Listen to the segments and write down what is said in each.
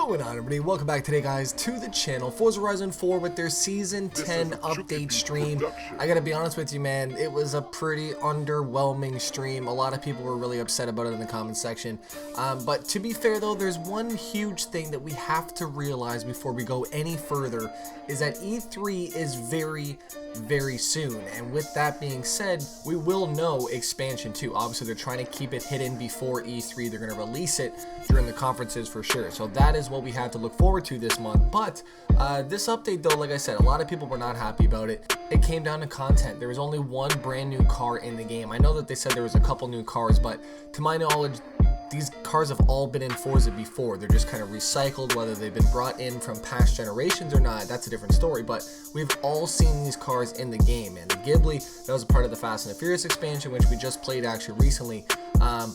going on, everybody? Welcome back today, guys, to the channel. Forza Horizon 4 with their Season 10 update stream. I gotta be honest with you, man, it was a pretty underwhelming stream. A lot of people were really upset about it in the comment section. But to be fair, though, there's one huge thing that we have to realize before we go any further, is that E3 is very, very soon. And with that being said, we will know Expansion 2. Obviously, they're trying to keep it hidden before E3. They're going to release it during the conferences for sure. So that is what we have to look forward to this month. But this update, though, like I said, a lot of people were not happy about it. It came down to content. There was only one brand new car in the game. I know that they said there was a couple new cars, but to my knowledge, these cars have all been in Forza before. They're just kind of recycled, whether they've been brought in from past generations or not, that's a different story, but we've all seen these cars in the game. And the Ghibli, that was a part of the Fast and the Furious expansion, which we just played actually recently,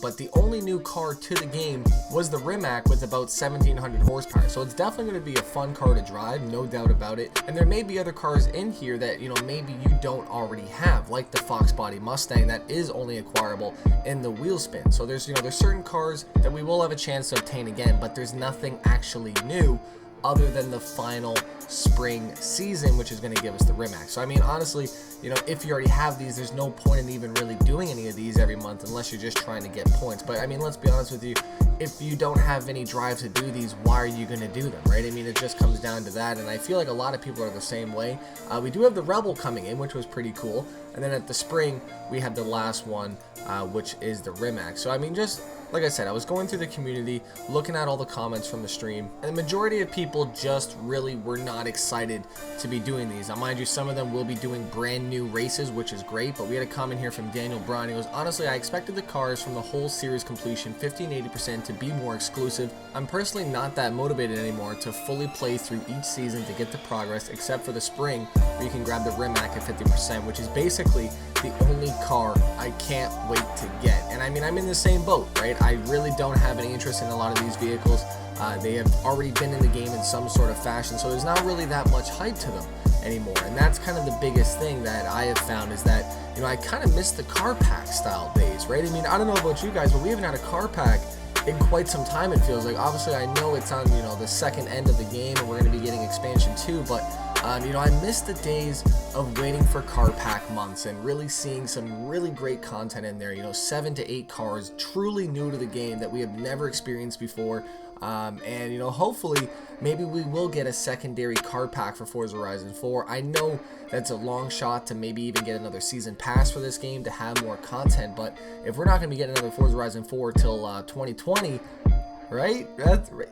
but the only new car to the game was the Rimac with about 1700 horsepower, so it's definitely going to be a fun car to drive, no doubt about it. And there may be other cars in here that, you know, maybe you don't already have, like the Fox Body Mustang that is only acquirable in the wheel spin. So there's, you know, there's certain cars that we will have a chance to obtain again, but there's nothing actually new other than the final spring season, which is going to give us the Rimac. So I mean, honestly, you know, if you already have these, there's no point in even really doing any of these every month unless you're just trying to get points. But I mean, let's be honest with you, if you don't have any drive to do these, why are you going to do them, right? I mean, it just comes down to that, and I feel like a lot of people are the same way. We do have the Rebel coming in, which was pretty cool, and then at the spring we had the last one, which is the Rimac. So I mean, just like I said, I was going through the community, looking at all the comments from the stream, and the majority of people just really were not excited to be doing these. Now, mind you, some of them will be doing brand new races, which is great, but we had a comment here from Daniel Brown. He goes, honestly, I expected the cars from the whole series completion, 50 and 80%, to be more exclusive. I'm personally not that motivated anymore to fully play through each season to get the progress, except for the spring, where you can grab the Rimac at 50%, which is basically the only car I can't wait to get. And I mean, I'm in the same boat, right? I really don't have any interest in a lot of these vehicles. They have already been in the game in some sort of fashion, so there's not really that much hype to them anymore. And that's kind of the biggest thing that I have found, is that, you know, I kind of miss the car pack style days, right? I mean, I don't know about you guys, but we haven't had a car pack in quite some time, it feels like. Obviously, I know it's on, you know, the second end of the game, and we're going to be getting expansion 2, but you know, I miss the days of waiting for car pack months and really seeing some really great content in there. You know, 7 to 8 cars truly new to the game that we have never experienced before. And you know, hopefully maybe we will get a secondary car pack for Forza Horizon 4. I know that's a long shot to maybe even get another season pass for this game to have more content, but if we're not going to be getting another Forza Horizon 4 till 2020, right?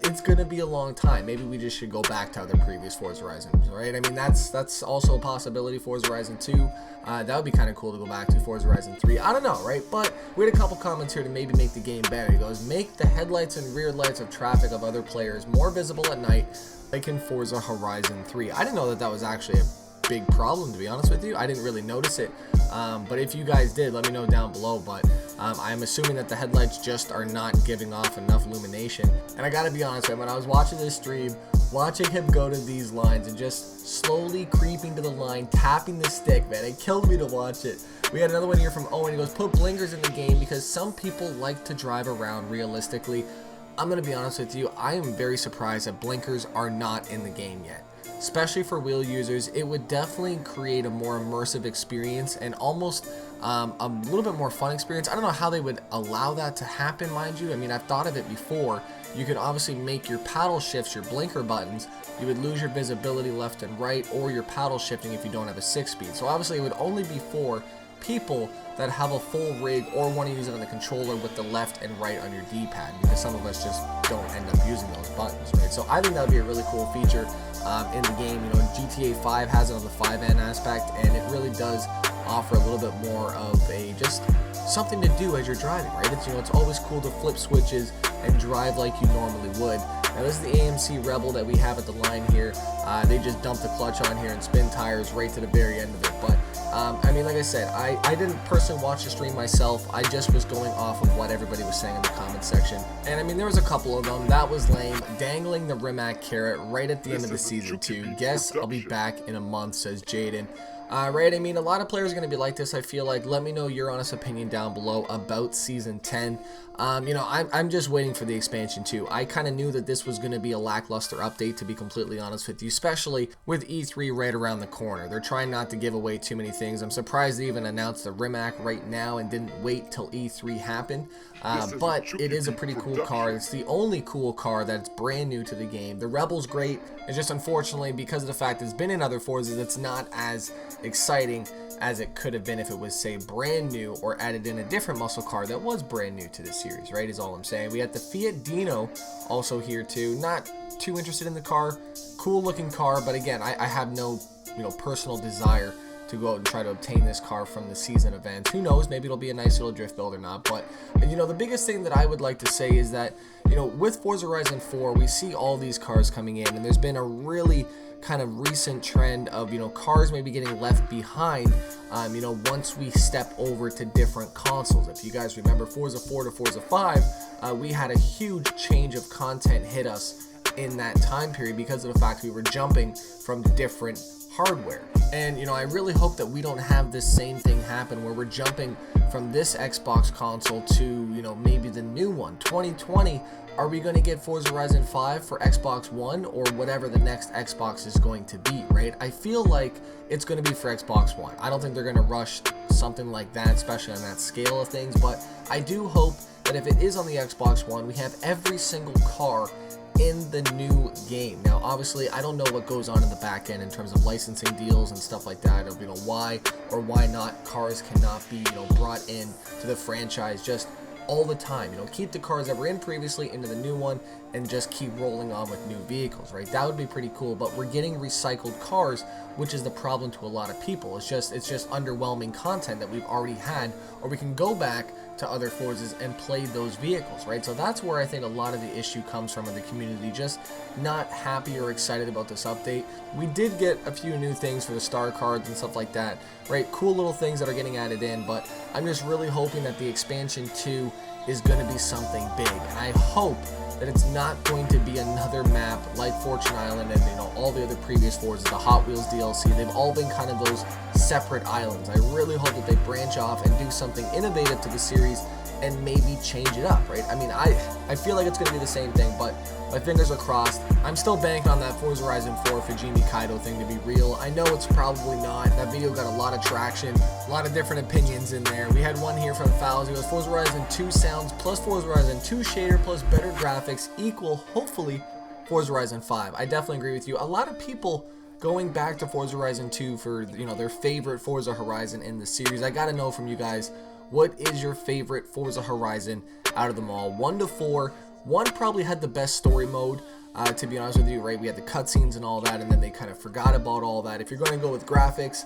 It's gonna be a long time. Maybe we just should go back to other previous Forza Horizons, right? I mean, that's also a possibility. Forza Horizon 2, that would be kind of cool to go back to. Forza Horizon 3, I don't know, right? But we had a couple comments here to maybe make the game better. He goes, make the headlights and rear lights of traffic of other players more visible at night, like in Forza Horizon 3. I didn't know that that was actually a big problem, to be honest with you. I didn't really notice it, but if you guys did, let me know down below. But I'm assuming that the headlights just are not giving off enough illumination. And I gotta be honest, man, when I was watching this stream, watching him go to these lines and just slowly creeping to the line, tapping the stick, man, it killed me to watch it. We had another one here from Owen. He goes, put blinkers in the game because some people like to drive around realistically. I'm gonna be honest with you, I am very surprised that blinkers are not in the game yet. Especially for wheel users, it would definitely create a more immersive experience and almost a little bit more fun experience. I don't know how they would allow that to happen, mind you. I mean, I've thought of it before. You could obviously make your paddle shifts your blinker buttons. You would lose your visibility left and right, or your paddle shifting if you don't have a 6-speed. So obviously it would only be for people that have a full rig or want to use it on the controller with the left and right on your D-pad, because some of us just don't end up using those buttons, right? So I think that would be a really cool feature in the game. You know, GTA 5 has it on the 5N aspect, and it really does offer a little bit more of a just something to do as you're driving, right? It's, you know, it's always cool to flip switches and drive like you normally would. Now this is the AMC Rebel that we have at the line here. They just dumped the clutch on here and spin tires right to the very end of it. But I mean, like I said, I didn't personally watch the stream myself. I just was going off of what everybody was saying in the comment section. And I mean, there was a couple of them. That was lame. Dangling the Rimac carrot right at the end of the season 2. Guess I'll be back in a month, says Jaden. Right, I mean, a lot of players are going to be like this, I feel like. Let me know your honest opinion down below about Season 10. You know, I'm just waiting for the expansion too. I kind of knew that this was going to be a lackluster update, to be completely honest with you, especially with E3 right around the corner. They're trying not to give away too many things. I'm surprised they even announced the Rimac right now and didn't wait till E3 happened. But it is a pretty cool car. It's the only cool car that's brand new to the game. The Rebel's great. It's just unfortunately, because of the fact it's been in other Forzas, it's not as exciting as it could have been if it was, say, brand new or added in a different muscle car that was brand new to the series, right, is all I'm saying. We got the Fiat Dino also here too. Not too interested in the car. Cool looking car, but again, I have no, you know, personal desire to go out and try to obtain this car from the season event. Who knows, maybe it'll be a nice little drift build or not. But, you know, the biggest thing that I would like to say is that, you know, with Forza Horizon 4, we see all these cars coming in, and there's been a really kind of recent trend of, you know, cars maybe getting left behind, you know, once we step over to different consoles. If you guys remember Forza 4 to Forza 5, we had a huge change of content hit us in that time period because of the fact we were jumping from different hardware. And, you know, I really hope that we don't have this same thing happen where we're jumping from this Xbox console to, you know, maybe the new one. 2020, are we going to get Forza Horizon 5 for Xbox One or whatever the next Xbox is going to be, right? I feel like it's going to be for Xbox One. I don't think they're going to rush something like that, especially on that scale of things, but I do hope that if it is on the Xbox One, we have every single car in the new game. Now, obviously, I don't know what goes on in the back end in terms of licensing deals and stuff like that, of, you know, why or why not cars cannot be, you know, brought in to the franchise just all the time. You know, keep the cars that were in previously into the new one and just keep rolling on with new vehicles, right? That would be pretty cool, but we're getting recycled cars, which is the problem to a lot of people. It's just underwhelming content that we've already had, or we can go back to other Forzas and play those vehicles, right? So that's where I think a lot of the issue comes from in the community, just not happy or excited about this update. We did get a few new things for the star cards and stuff like that, right? Cool little things that are getting added in, but I'm just really hoping that the expansion 2 is going to be something big, and I hope that it's not going to be another map like Fortune Island and, you know, all the other previous Forzas, the Hot Wheels DLC. They've all been kind of those separate islands. I really hope that they branch off and do something innovative to the series and maybe change it up, right? I mean, I feel like it's going to be the same thing, but my fingers are crossed. I'm still banking on that Forza Horizon 4 Fujimi Kaido thing to be real. I know it's probably not. That video got a lot of traction, a lot of different opinions in there. We had one here from Fowles. It was Forza Horizon 2 sounds plus Forza Horizon 2 shader plus better graphics equal, hopefully, Forza Horizon 5. I definitely agree with you. A lot of people going back to Forza Horizon 2 for, you know, their favorite Forza Horizon in the series. I gotta know from you guys, what is your favorite Forza Horizon out of them all? 1 to 4. 1 probably had the best story mode, to be honest with you, right? We had the cutscenes and all that, and then they kind of forgot about all that. If you're going to go with graphics,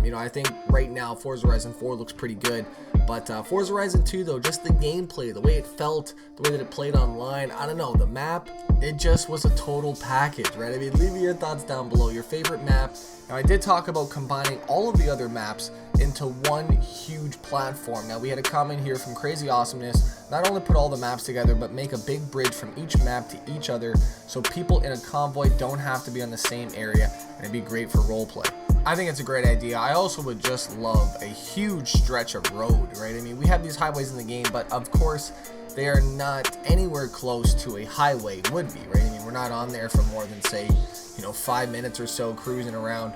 you know, I think right now Forza Horizon 4 looks pretty good, but Forza Horizon 2, though, just the gameplay, the way it felt, the way that it played online, I don't know, the map, it just was a total package, right? I mean, leave me your thoughts down below, your favorite map. Now, I did talk about combining all of the other maps into one huge platform. Now, we had a comment here from Crazy Awesomeness, not only put all the maps together, but make a big bridge from each map to each other so people in a convoy don't have to be on the same area, and it'd be great for roleplay. I think it's a great idea. I also would just love a huge stretch of road, right? I mean, we have these highways in the game, but of course, they are not anywhere close to a highway would be, right? I mean, we're not on there for more than, say, you know, 5 minutes or so cruising around.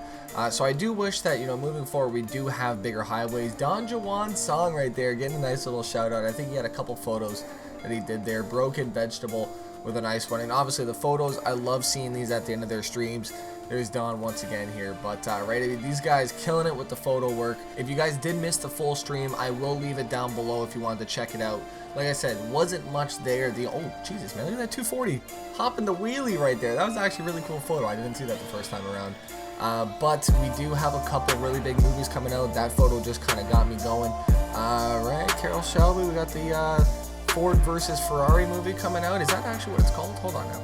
So I do wish that, you know, moving forward, we do have bigger highways. Don Juwan's song right there, getting a nice little shout out. I think he had a couple photos that he did there. Broken Vegetable with a nice one. And obviously the photos, I love seeing these at the end of their streams. There's Don once again here, but right, I mean, these guys killing it with the photo work. If you guys did miss the full stream, I will leave it down below if you wanted to check it out. Like I said, wasn't much there. Oh Jesus, man, look at that 240 hopping the wheelie right there. That was actually a really cool photo. I didn't see that the first time around. But we do have a couple really big movies coming out. That photo just kind of got me going. Right, Carol Shelby, we got the Ford versus Ferrari movie coming out. Is that actually what it's called? Hold on now.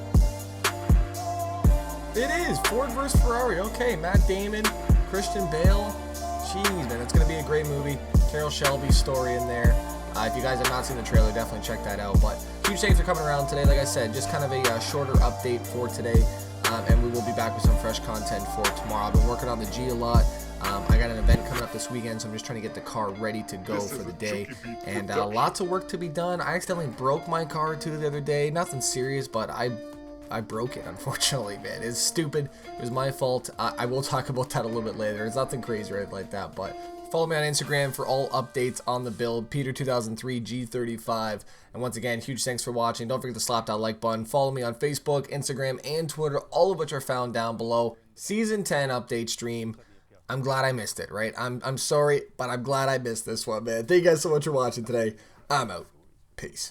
It is Ford vs. Ferrari. Okay, Matt Damon, Christian Bale. Jeez, man, that's going to be a great movie. Carol Shelby's story in there. If you guys have not seen the trailer, definitely check that out. But huge thanks for coming around today. Like I said, just kind of a shorter update for today. And we will be back with some fresh content for tomorrow. I've been working on the G a lot. I got an event coming up this weekend, so I'm just trying to get the car ready to go for the day, and lots of work to be done. I accidentally broke my car too the other day. Nothing serious, but I broke it, unfortunately, man. It's stupid. It was my fault. I will talk about that a little bit later. It's nothing crazy or anything like that, but follow me on Instagram for all updates on the build, Peter2003 G35. And once again, huge thanks for watching. Don't forget to slap that like button. Follow me on Facebook, Instagram, and Twitter, all of which are found down below. Season 10 update stream. I'm glad I missed it, right? I'm sorry, but I'm glad I missed this one, man. Thank you guys so much for watching today. I'm out. Peace.